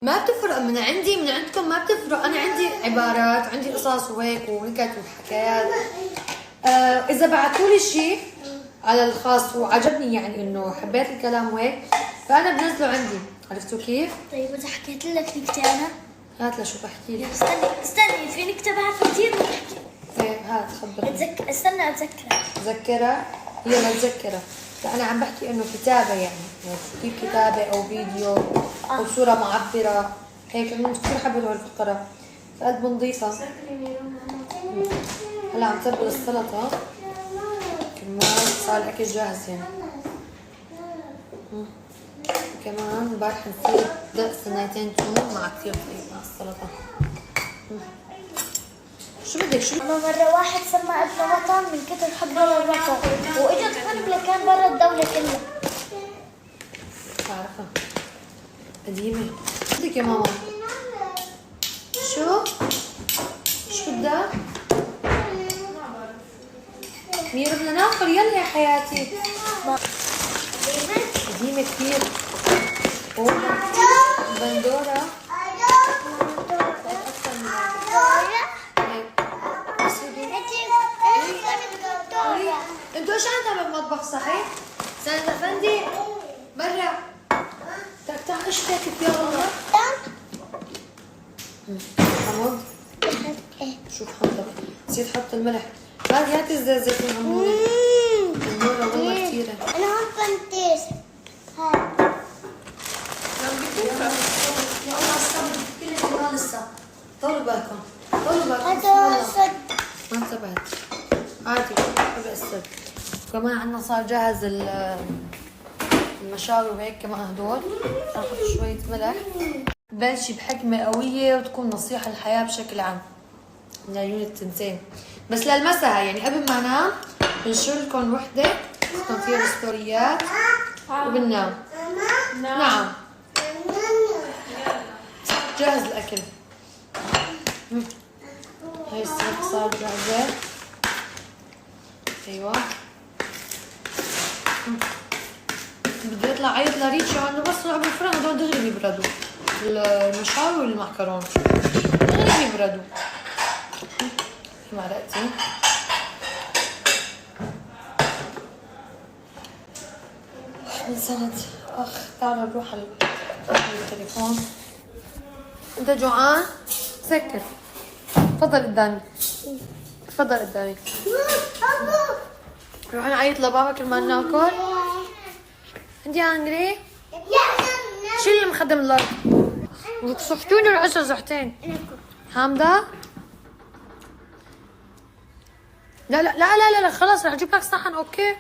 ما بتفرق من عندي من عندكم، ما بتفرق. انا عندي عبارات، عندي قصص وهيك ونكت وحكايات. اذا بعثولي شيء على الخاص وعجبني، يعني انه حبيت الكلام وهيك، فانا بنزله عندي. عرفتوا كيف؟ طيب اذا حكيت لك نكته انا؟ هات لشو بحكي لك. استني في نكته بعرفها كثير بحكي. ايه هات خبرني. استنى اتذكرها. تذكرها؟ يلا تذكرها. لا انا عم بحكي انه كتابه، يعني كيف كتابه او فيديو او صوره معبره هيك. انا كثير حبيت هول الفقره. فقد بنضيفها. هلا عم تبل السلطه كمان، صار الاكل جاهز يعني. كمان امبارح نسيت دق صنايتين تون مع كثير طيب مع السلطه. شو بدك شو؟ أنا مرة واحد سمى ابنه وطن من كثر حبه للوطن، وإجت حرب كان برا الدولة كلها. بعرفها قديمة. شو بدك يا ماما؟ شو؟ شو بدك؟ ميرو بدنا ناكل، يلا يا حياتي. قديمة كثير. بندورة. انتوا ايش عندنا بالمطبخ صحيح؟ سند افندي برا. تعال ايش تاكل يا الله؟ حمض. شوف حمضك، نسيت حط الملح. هاتي الزيت زيتون عموري. عمورة والله كثيرة. أنا هون فانتيس. هاي. يا الله الصبر كله لسه. طولوا بالكم طولوا بالكم. هذا صد. ما انتبهت. عادي حبي السر. كمان عندنا صار جاهز المشاوي وهيك كمان هدول. نحط شوية ملح. بلشي بحكمة قوية وتكون نصيحة للحياة بشكل عام لعيون التنتين. بس للمسها يعني قبل ما انام بنشر لكم وحدة تكون فيها ستوريات وبننام. نعم جاهز الأكل. هاي السلطة صارت جاهزة. ايوه بده يطلع عيط لريتشا عنده، بس طلعوا بالفرن هدول دغري بيبردوا. المشاوي والمعكرون دغري بيبردوا. معلقتين. من سند. اخ تعالوا نروح على التليفون. انت جوعان؟ سكر. تفضل قدامي. تفضل قدامي. روح نعيط لبابا كرمال ناكل. انت هانجري؟ شو اللي مخدم الارض؟ صحتوني ولا 10 زحتين؟ حامدة؟ لا لا لا لا لا خلص رح اجيب لك صحن. اوكي؟